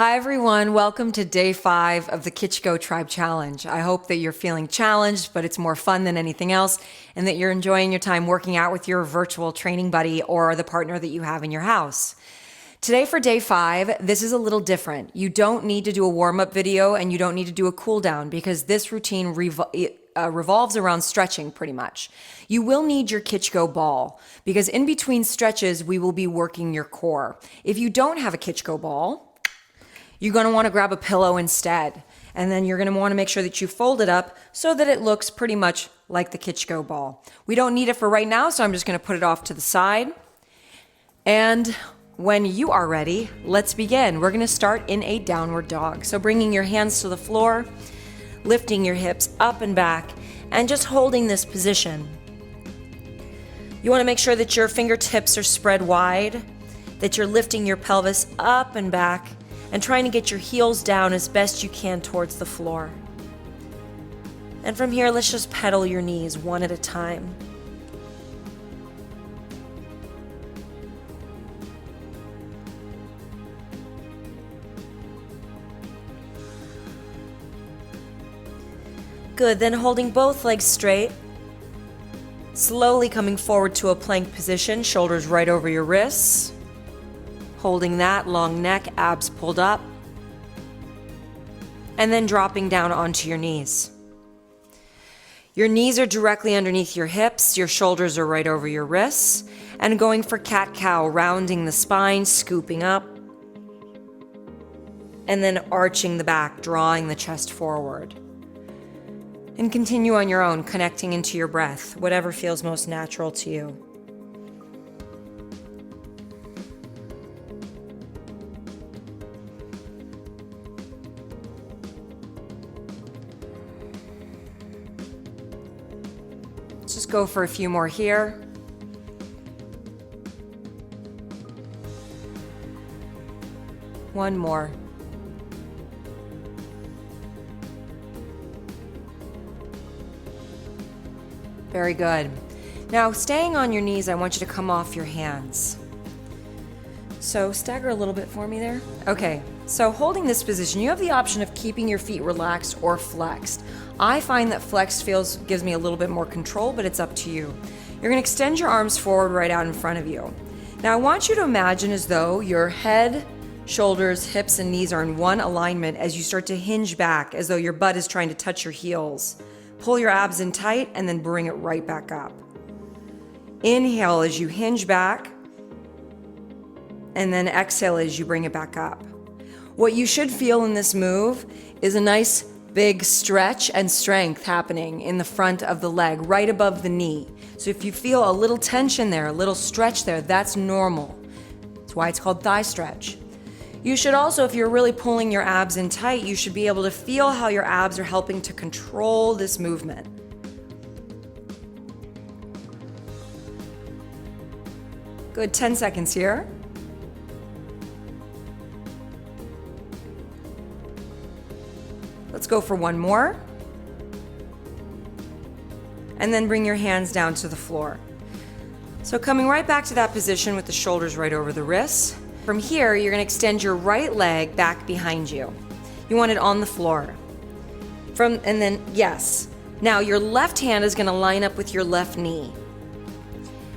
Hi everyone, welcome to day 5 of the KICHGO Tribe Challenge. I hope that you're feeling challenged, but it's more fun than anything else, and that you're enjoying your time working out with your virtual training buddy or the partner that you have in your house. Today for day 5, this is a little different. You don't need to do a warm-up video and you don't need to do a cool down because this routine revolves around stretching pretty much. You will need your KICHGO ball because in between stretches, we will be working your core. If you don't have a KICHGO ball, you're going to want to grab a pillow instead. And then you're going to want to make sure that you fold it up so that it looks pretty much like the KICHGO ball. We don't need it for right now, so I'm just going to put it off to the side. And when you are ready, let's begin. We're going to start in a downward dog. So bringing your hands to the floor, lifting your hips up and back, and just holding this position. You want to make sure that your fingertips are spread wide, that you're lifting your pelvis up and back, and trying to get your heels down as best you can towards the floor. And from here, let's just pedal your knees one at a time. Good, then holding both legs straight, slowly coming forward to a plank position, shoulders right over your wrists. Holding that, long neck, abs pulled up. And then dropping down onto your knees. Your knees are directly underneath your hips, your shoulders are right over your wrists, and going for cat-cow, rounding the spine, scooping up, and then arching the back, drawing the chest forward. And continue on your own, connecting into your breath, whatever feels most natural to you. Just go for a few more here. One more. Very good. Now, staying on your knees, I want you to come off your hands. So stagger a little bit for me there. Okay, so holding this position, you have the option of keeping your feet relaxed or flexed. I find that flexed gives me a little bit more control, but it's up to you. You're gonna extend your arms forward right out in front of you. Now I want you to imagine as though your head, shoulders, hips, and knees are in one alignment as you start to hinge back, as though your butt is trying to touch your heels. Pull your abs in tight and then bring it right back up. Inhale as you hinge back, and then exhale as you bring it back up. What you should feel in this move is a nice big stretch and strength happening in the front of the leg, right above the knee. So if you feel a little tension there, a little stretch there, that's normal. That's why it's called thigh stretch. You should also, if you're really pulling your abs in tight, you should be able to feel how your abs are helping to control this movement. Good, 10 seconds here. Let's go for one more. And then bring your hands down to the floor. So coming right back to that position with the shoulders right over the wrists. From here, you're gonna extend your right leg back behind you. You want it on the floor. Yes. Now your left hand is gonna line up with your left knee.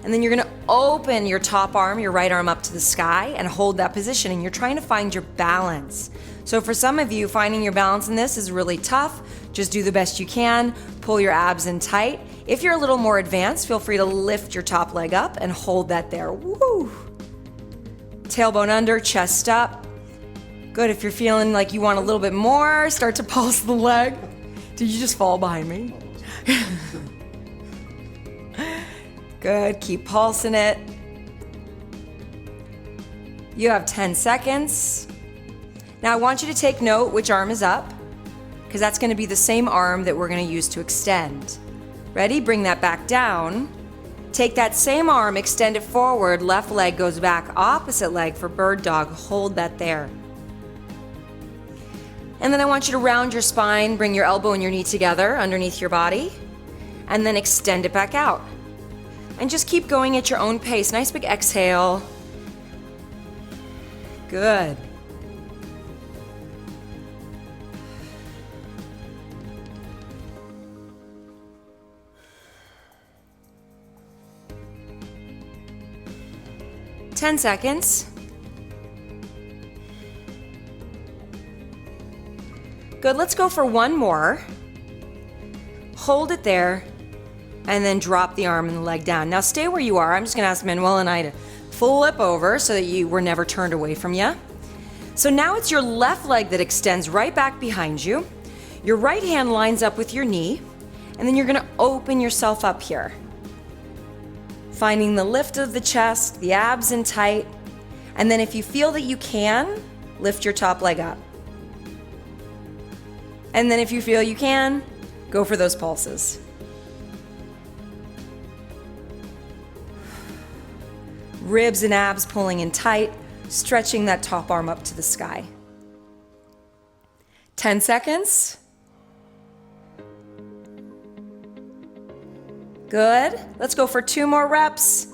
And then you're gonna open your top arm, your right arm up to the sky and hold that position. And you're trying to find your balance. So for some of you, finding your balance in this is really tough. Just do the best you can. Pull your abs in tight. If you're a little more advanced, feel free to lift your top leg up and hold that there. Woo! Tailbone under, chest up. Good, if you're feeling like you want a little bit more, start to pulse the leg. Did you just fall behind me? Good, keep pulsing it. You have 10 seconds. Now I want you to take note which arm is up, because that's gonna be the same arm that we're gonna use to extend. Ready? Bring that back down. Take that same arm, extend it forward, left leg goes back, opposite leg for bird dog, hold that there. And then I want you to round your spine, bring your elbow and your knee together underneath your body, and then extend it back out. And just keep going at your own pace. Nice big exhale. Good. 10 seconds. Good, let's go for one more. Hold it there, and then drop the arm and the leg down. Now stay where you are. I'm just gonna ask Manuel and I to flip over so that you were never turned away from you. So now it's your left leg that extends right back behind you. Your right hand lines up with your knee, and then you're gonna open yourself up here. Finding the lift of the chest, the abs in tight, and then if you feel that you can, lift your top leg up. And then if you feel you can, go for those pulses. Ribs and abs pulling in tight, stretching that top arm up to the sky. 10 seconds. Good. Let's go for 2 more reps,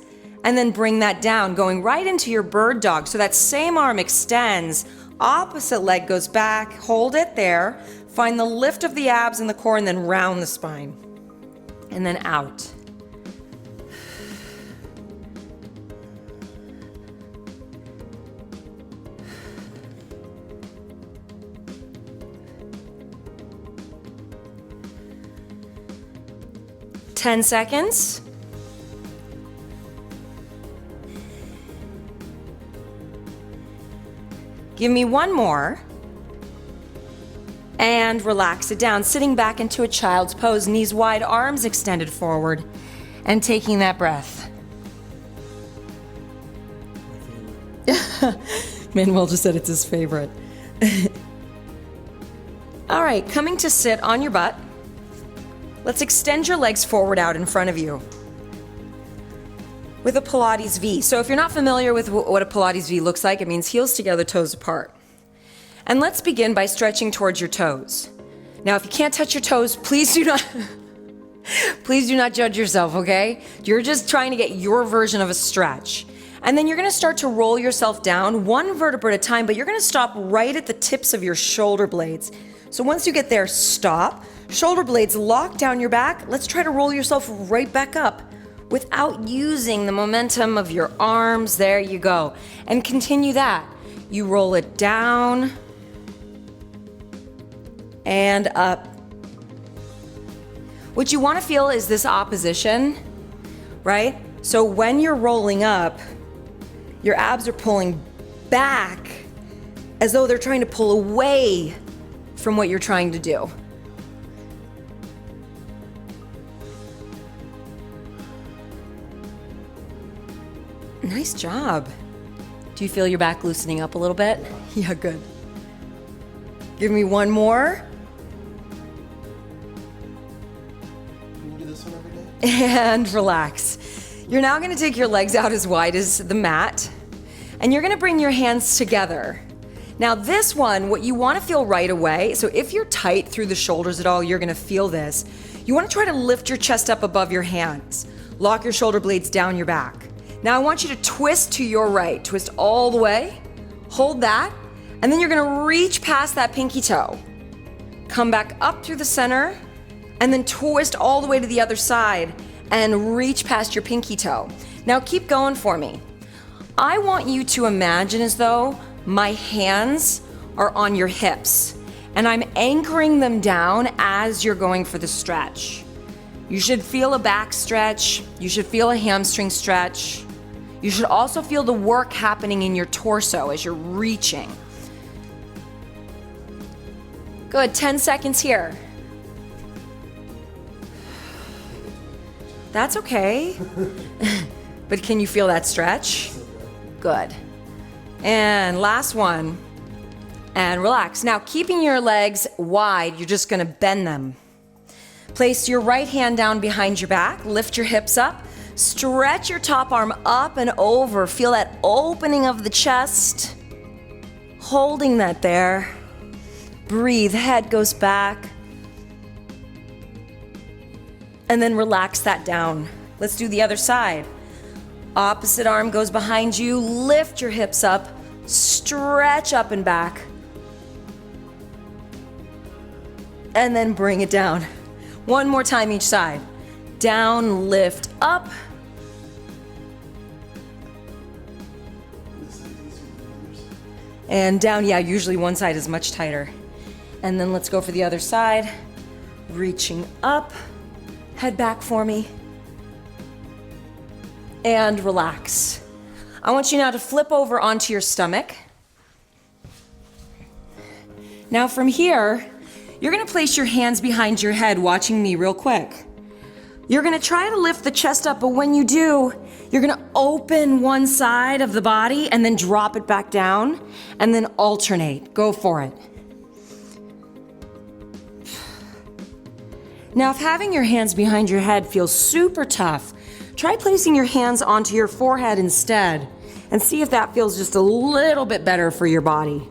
and then bring that down, going right into your bird dog. So that same arm extends, opposite leg goes back, hold it there. Find the lift of the abs and the core, and then round the spine. And then out. Ten seconds. Give me one more. And relax it down, sitting back into a child's pose, knees wide, arms extended forward, and taking that breath. Manuel just said it's his favorite. All right, coming to sit on your butt. Let's extend your legs forward out in front of you with a Pilates V. So if you're not familiar with what a Pilates V looks like, it means heels together, toes apart. And let's begin by stretching towards your toes. Now, if you can't touch your toes, please do not judge yourself, okay? You're just trying to get your version of a stretch. And then you're gonna start to roll yourself down, one vertebra at a time, but you're gonna stop right at the tips of your shoulder blades. So once you get there, stop. Shoulder blades lock down your back. Let's try to roll yourself right back up without using the momentum of your arms. There you go. And continue that. You roll it down and up. What you want to feel is this opposition, right? So when you're rolling up, your abs are pulling back as though they're trying to pull away from what you're trying to do. Nice job. Do you feel your back loosening up a little bit? Yeah, good. Give me one more. Can you do this one every day? And relax. You're now going to take your legs out as wide as the mat, and you're going to bring your hands together. Now this one, what you want to feel right away, so if you're tight through the shoulders at all, you're going to feel this. You want to try to lift your chest up above your hands. Lock your shoulder blades down your back. Now I want you to twist to your right. Twist all the way. Hold that. And then you're going to reach past that pinky toe. Come back up through the center, and then twist all the way to the other side and reach past your pinky toe. Now keep going for me. I want you to imagine as though my hands are on your hips, and I'm anchoring them down as you're going for the stretch. You should feel a back stretch. You should feel a hamstring stretch. You should also feel the work happening in your torso as you're reaching. Good, 10 seconds here. That's okay. But can you feel that stretch? Good. And last one. And relax. Now, keeping your legs wide, you're just gonna bend them. Place your right hand down behind your back, lift your hips up, stretch your top arm up and over. Feel that opening of the chest. Holding that there. Breathe, head goes back. And then relax that down. Let's do the other side. Opposite arm goes behind you, lift your hips up, stretch up and back. And then bring it down. One more time each side. Down, lift, up. And down, yeah, usually one side is much tighter. And then let's go for the other side. Reaching up, head back for me. And relax. I want you now to flip over onto your stomach. Now from here, you're gonna place your hands behind your head, watching me real quick. You're gonna try to lift the chest up, but when you do, you're gonna open one side of the body and then drop it back down, and then alternate. Go for it. Now, if having your hands behind your head feels super tough, try placing your hands onto your forehead instead, and see if that feels just a little bit better for your body.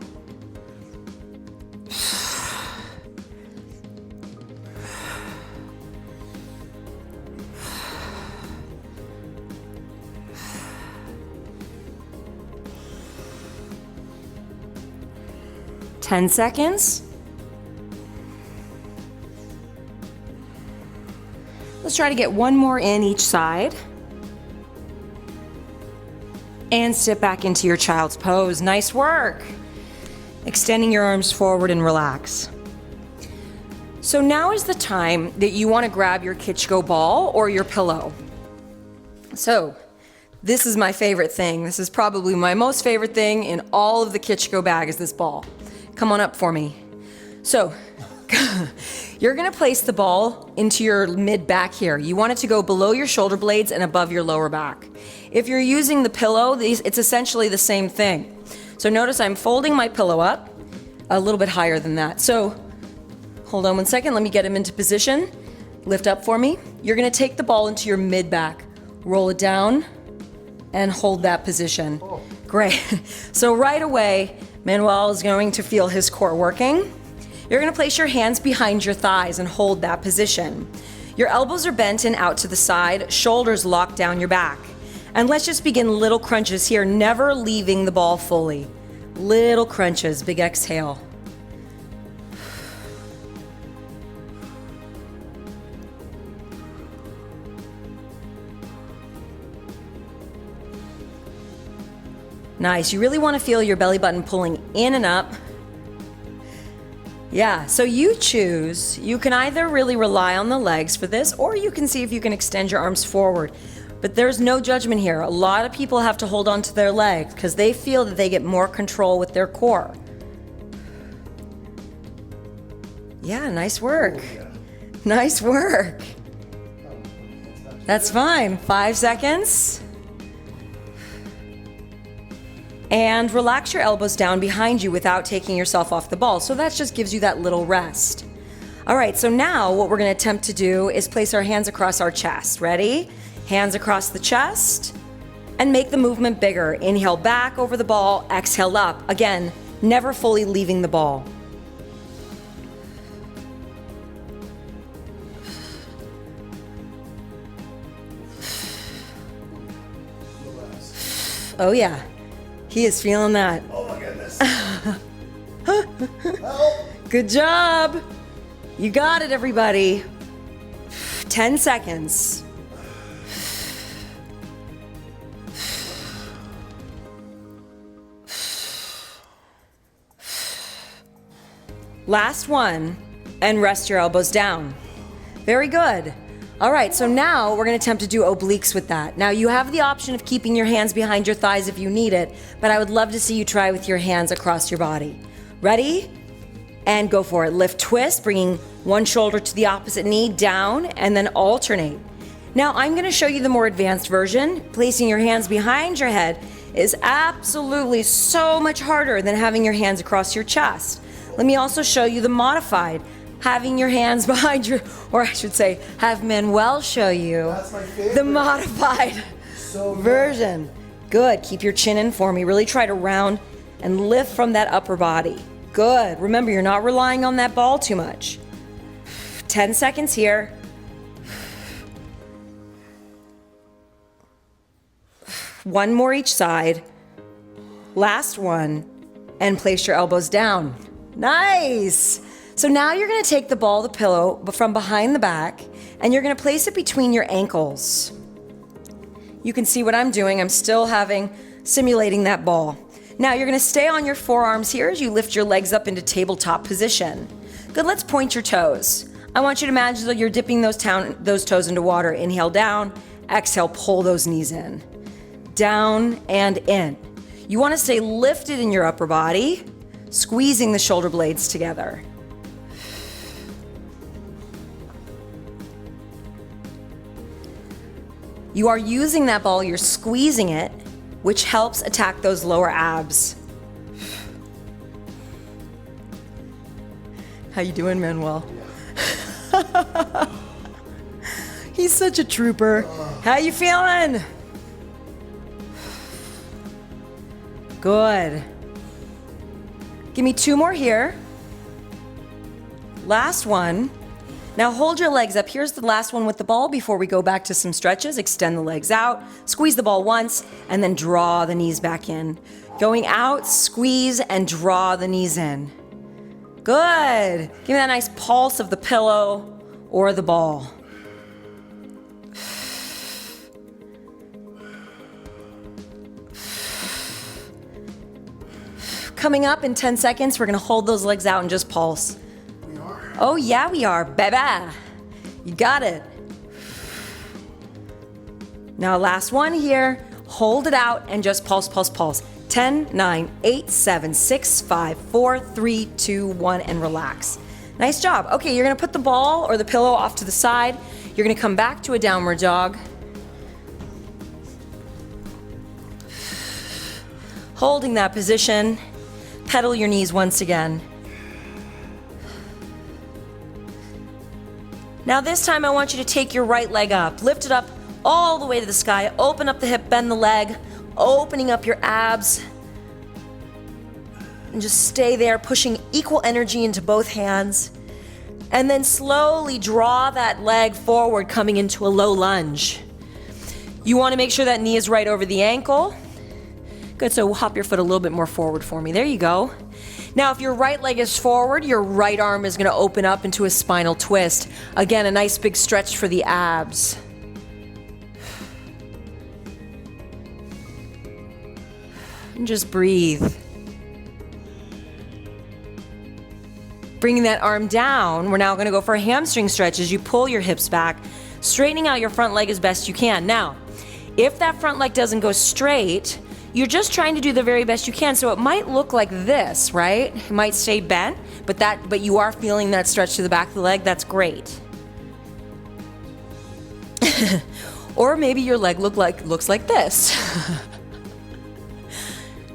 Ten seconds. Let's try to get one more in each side. And sit back into your child's pose. Nice work. Extending your arms forward and relax. So now is the time that you want to grab your KICHGO ball or your pillow. So this is my favorite thing. This is probably my most favorite thing in all of the KICHGO bag is this ball. Come on up for me. So you're gonna place the ball into your mid back here. You want it to go below your shoulder blades and above your lower back. If you're using the pillow, it's essentially the same thing. So notice I'm folding my pillow up a little bit higher than that. So hold on one second, let me get him into position. Lift up for me. You're gonna take the ball into your mid back, roll it down, and hold that position. Great. So right away, Manuel is going to feel his core working. You're gonna place your hands behind your thighs and hold that position. Your elbows are bent and out to the side, shoulders locked down your back. And let's just begin little crunches here, never leaving the ball fully. Little crunches, big exhale. Nice, you really wanna feel your belly button pulling in and up. Yeah, so you choose. You can either really rely on the legs for this, or you can see if you can extend your arms forward. But there's no judgment here. A lot of people have to hold on to their legs because they feel that they get more control with their core. Yeah, nice work. Oh, yeah. Nice work. That's fine. 5 seconds. And relax your elbows down behind you without taking yourself off the ball. So that just gives you that little rest. All right, so now what we're gonna attempt to do is place our hands across our chest. Ready? Hands across the chest and make the movement bigger. Inhale back over the ball, exhale up. Again, never fully leaving the ball. Oh yeah. He is feeling that. Oh my goodness. Help. Good job. You got it, everybody. 10 seconds. Last one, and rest your elbows down. Very good. All right, so now we're gonna attempt to do obliques with that. Now you have the option of keeping your hands behind your thighs if you need it, but I would love to see you try with your hands across your body. Ready? And go for it. Lift, twist, bringing one shoulder to the opposite knee, down, and then alternate. Now I'm gonna show you the more advanced version. Placing your hands behind your head is absolutely so much harder than having your hands across your chest. Let me also show you the modified. Having your hands behind your, or I should say, have Manuel show you That's my favorite. the modified version. Good, keep your chin in for me. Really try to round and lift from that upper body. Good, remember you're not relying on that ball too much. 10 seconds here. One more each side. Last one, and place your elbows down. Nice. So now you're gonna take the ball, the pillow, from behind the back, and you're gonna place it between your ankles. You can see what I'm doing. I'm still simulating that ball. Now you're gonna stay on your forearms here as you lift your legs up into tabletop position. Good, let's point your toes. I want you to imagine that you're dipping those toes into water. Inhale down, exhale, pull those knees in. Down and in. You wanna stay lifted in your upper body, squeezing the shoulder blades together. You are using that ball, you're squeezing it, which helps attack those lower abs. How you doing, Manuel? He's such a trooper. How you feeling? Good. Give me 2 more here. Last one. Now hold your legs up. Here's the last one with the ball before we go back to some stretches. Extend the legs out, squeeze the ball once, and then draw the knees back in. Going out, squeeze, and draw the knees in. Good. Give me that nice pulse of the pillow or the ball. Coming up in 10 seconds, we're gonna hold those legs out and just pulse. Oh yeah, we are, baby. You got it. Now last one here. Hold it out and just pulse, pulse, pulse. 10, 9, 8, 7, 6, 5, 4, 3, 2, 1, and relax. Nice job. Okay, you're gonna put the ball or the pillow off to the side. You're gonna come back to a downward dog. Holding that position. Pedal your knees once again. Now this time I want you to take your right leg up, lift it up all the way to the sky, open up the hip, bend the leg, opening up your abs, and just stay there, pushing equal energy into both hands. And then slowly draw that leg forward, coming into a low lunge. You want to make sure that knee is right over the ankle. Good, so hop your foot a little bit more forward for me. There you go. Now, if your right leg is forward, your right arm is going to open up into a spinal twist. Again, a nice big stretch for the abs. And just breathe. Bringing that arm down, we're now going to go for a hamstring stretch as you pull your hips back, straightening out your front leg as best you can. Now, if that front leg doesn't go straight, you're just trying to do the very best you can. So it might look like this, right? It might stay bent, but you are feeling that stretch to the back of the leg. That's great. Or maybe your leg looks like this.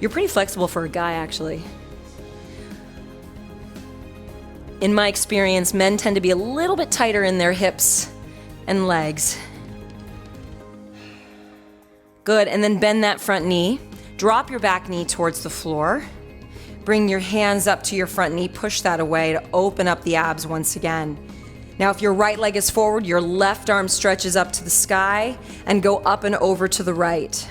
You're pretty flexible for a guy, actually. In my experience, men tend to be a little bit tighter in their hips and legs. Good, and then bend that front knee. Drop your back knee towards the floor. Bring your hands up to your front knee. Push that away to open up the abs once again. Now, if your right leg is forward, your left arm stretches up to the sky and go up and over to the right.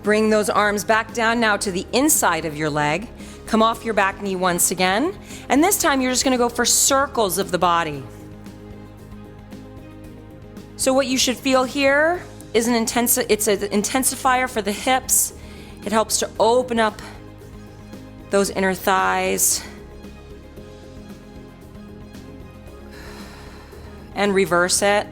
Bring those arms back down now to the inside of your leg. Come off your back knee once again. And this time you're just going to go for circles of the body. So what you should feel here is it's an intensifier for the hips. It helps to open up those inner thighs. And reverse it.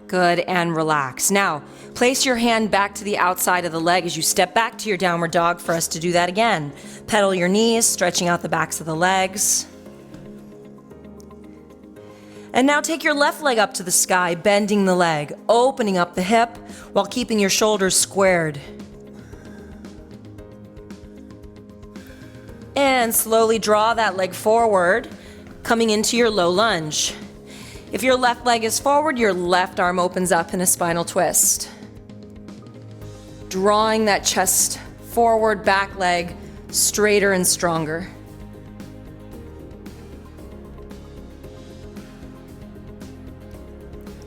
Good, and relax. Now, place your hand back to the outside of the leg as you step back to your downward dog for us to do that again. Pedal your knees, stretching out the backs of the legs. And now take your left leg up to the sky, bending the leg, opening up the hip while keeping your shoulders squared. And slowly draw that leg forward, coming into your low lunge. If your left leg is forward, your left arm opens up in a spinal twist. Drawing that chest forward, back leg straighter and stronger.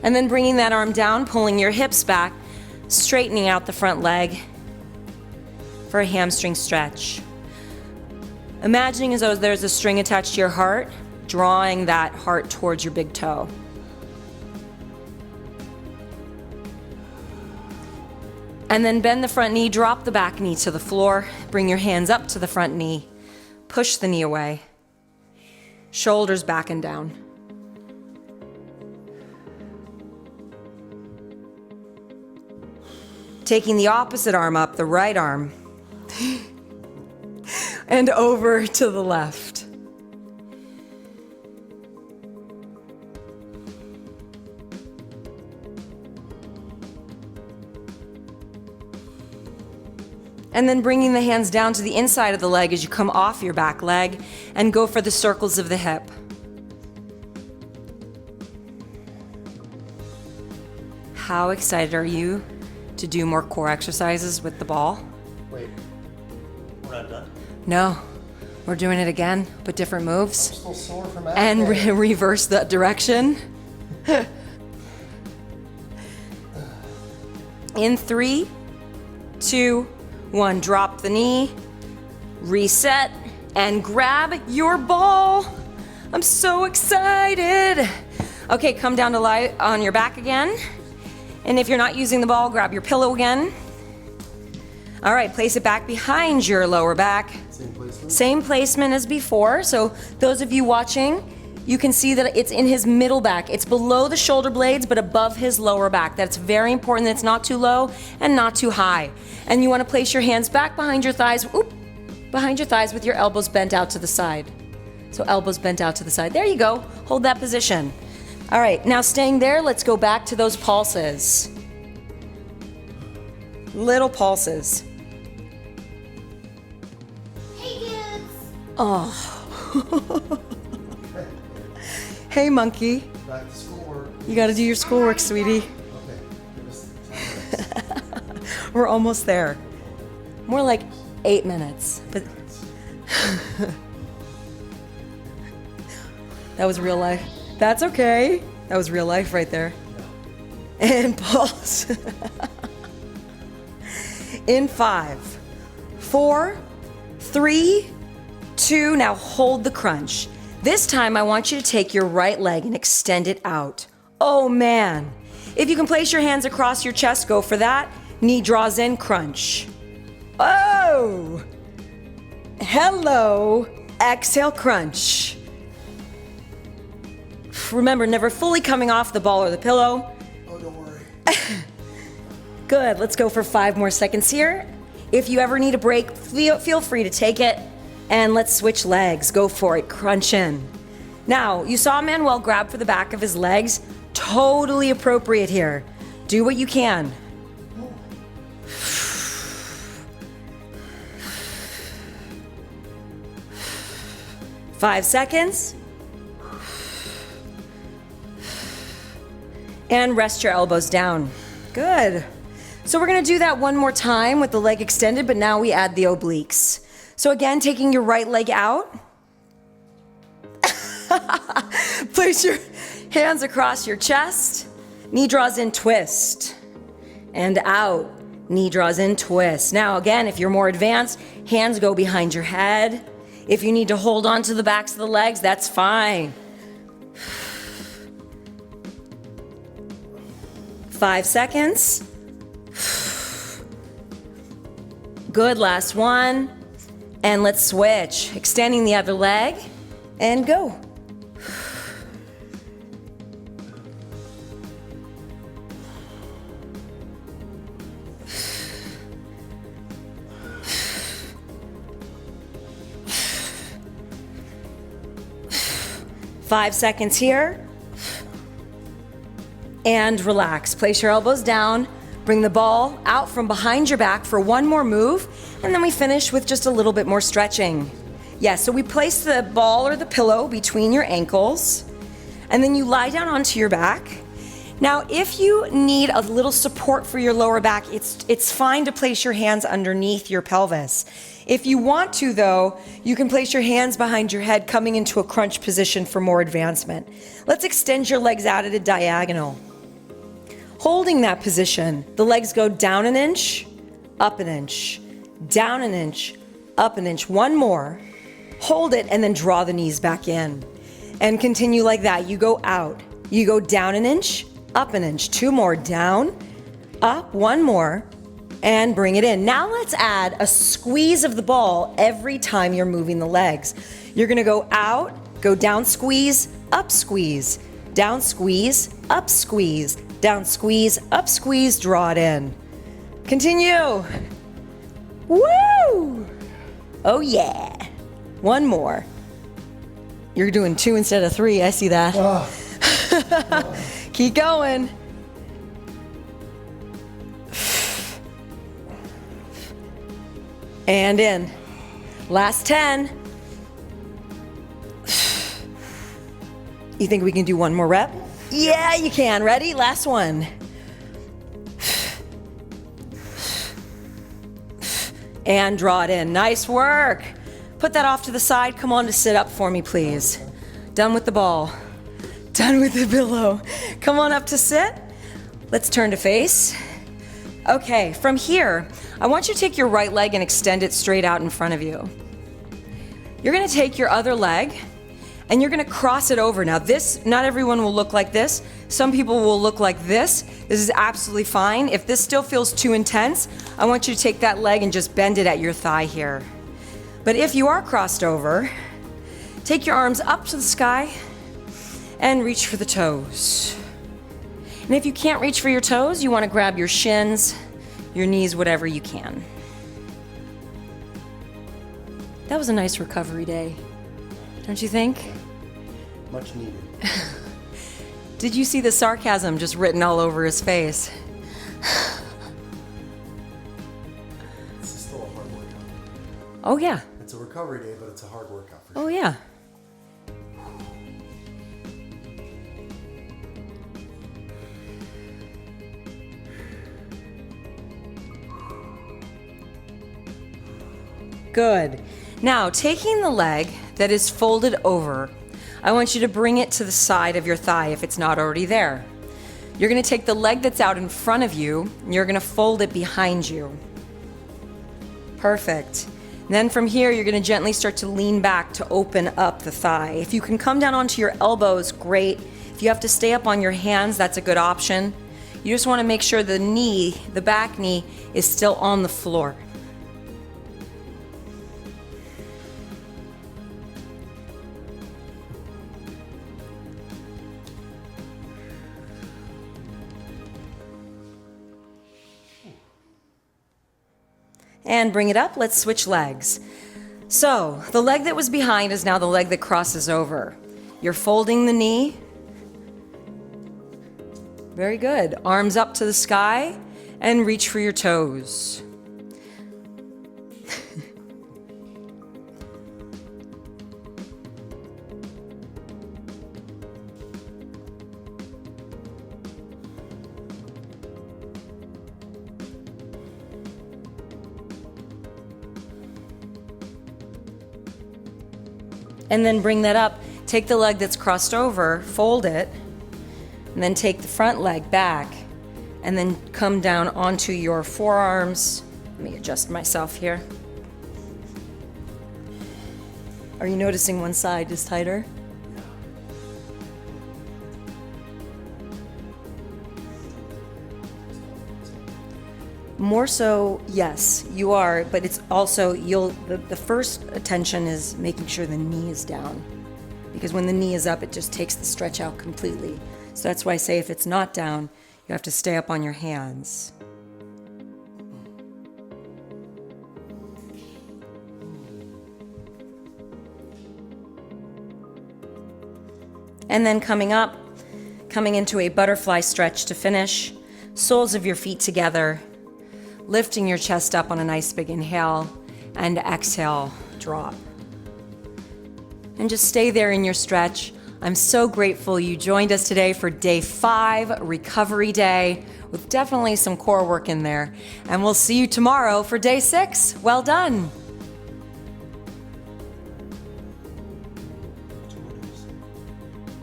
And then bringing that arm down, pulling your hips back, straightening out the front leg. for a hamstring stretch. Imagining as though there's a string attached to your heart, drawing that heart towards your big toe. And then bend the front knee, drop the back knee to the floor, bring your hands up to the front knee, push the knee away, shoulders back and down. Taking the opposite arm up, the right arm, and over to the left. And then bringing the hands down to the inside of the leg as you come off your back leg and go for the circles of the hip. How excited are you to do more core exercises with the ball? Wait, we're not done? No, we're doing it again, but different moves. I'm still sore from And acting. reverse that direction. In 3, 2, 1, drop the knee, reset, and grab your ball. I'm so excited. Okay, come down to lie on your back again. And if you're not using the ball, grab your pillow again. All right, place it back behind your lower back. Same placement? Same placement as before. So those of you watching, you can see that it's in his middle back. It's below the shoulder blades, but above his lower back. That's very important that it's not too low and not too high. And you want to place your hands back behind your thighs, behind your thighs with your elbows bent out to the side. So elbows bent out to the side. There you go. Hold that position. All right, now staying there, let's go back to those pulses. Little pulses. Hey kids! Oh. Hey, monkey. Back to schoolwork. You got to do your schoolwork, sweetie. Okay. Give us 10 minutes. We're almost there. More like 8 minutes. But that was real life. That's okay. That was real life right there. And pulse. In 5, 4, 3, 2. Now hold the crunch. This time I want you to take your right leg and extend it out. Oh man. If you can place your hands across your chest, go for that. Knee draws in, crunch. Oh! Hello. Exhale, crunch. Remember, never fully coming off the ball or the pillow. Oh, don't worry. Good, let's go for 5 more seconds here. If you ever need a break, feel free to take it. And let's switch legs, go for it, crunch in. Now, you saw Manuel grab for the back of his legs. Totally appropriate here. Do what you can. 5 seconds. And rest your elbows down. Good. So we're gonna do that one more time with the leg extended, but now we add the obliques. So again, taking your right leg out. Place your hands across your chest. Knee draws in, twist. And out. Knee draws in, twist. Now again, if you're more advanced, hands go behind your head. If you need to hold on to the backs of the legs, that's fine. 5 seconds. Good, last one. And let's switch. Extending the other leg and go. Five seconds here. And relax. Place your elbows down. Bring the ball out from behind your back for one more move. And then we finish with just a little bit more stretching. Yes, so we place the ball or the pillow between your ankles. And then you lie down onto your back. Now, if you need a little support for your lower back, it's fine to place your hands underneath your pelvis. If you want to, though, you can place your hands behind your head, coming into a crunch position for more advancement. Let's extend your legs out at a diagonal. Holding that position, the legs go down an inch, up an inch, down an inch, up an inch. One more. Hold it and then draw the knees back in. And continue like that. You go out. You go down an inch, up an inch. Two more. Down, up, one more. And bring it in. Now let's add a squeeze of the ball every time you're moving the legs. You're gonna go out, go down, squeeze, up, squeeze, down, squeeze, up, squeeze, down, squeeze, up, squeeze, draw it in. Continue. Woo! Oh yeah. One more. You're doing 2 instead of 3, I see that. Keep going. And in. Last 10. You think we can do one more rep? Yeah, you can. Ready? Last one. And draw it in. Nice work. Put that off to the side. Come on to sit up for me, please. Done with the ball. Done with the pillow. Come on up to sit. Let's turn to face. Okay, from here, I want you to take your right leg and extend it straight out in front of you. You're gonna take your other leg and you're gonna cross it over. Now this, not everyone will look like this. Some people will look like this. This is absolutely fine. If this still feels too intense, I want you to take that leg and just bend it at your thigh here. But if you are crossed over, take your arms up to the sky and reach for the toes. And if you can't reach for your toes, you want to grab your shins, your knees, whatever you can. That was a nice recovery day, don't you think? Much needed. Did you see the sarcasm just written all over his face? This is still a hard workout. Oh yeah. It's a recovery day, but it's a hard workout for sure. Oh yeah. Good. Now, taking the leg that is folded over, I want you to bring it to the side of your thigh if it's not already there. You're going to take the leg that's out in front of you, and you're going to fold it behind you. Perfect. And then from here, you're going to gently start to lean back to open up the thigh. If you can come down onto your elbows, great. If you have to stay up on your hands, that's a good option. You just want to make sure the knee, the back knee, is still on the floor. And bring it up. Let's switch legs. So the leg that was behind is now the leg that crosses over. You're folding the knee. Very good. Arms up to the sky and reach for your toes. And then bring that up. Take the leg that's crossed over, fold it, and then take the front leg back, and then come down onto your forearms. Let me adjust myself here. Are you noticing one side is tighter? More so, yes, you are, but it's also, the first attention is making sure the knee is down. Because when the knee is up, it just takes the stretch out completely. So that's why I say if it's not down, you have to stay up on your hands. And then coming up, coming into a butterfly stretch to finish, soles of your feet together, lifting your chest up on a nice big inhale, and exhale, drop. And just stay there in your stretch. I'm so grateful you joined us today for day 5, recovery day, with definitely some core work in there. And we'll see you tomorrow for day 6. Well done.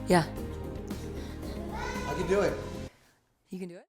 Yeah. I can do it. You can do it.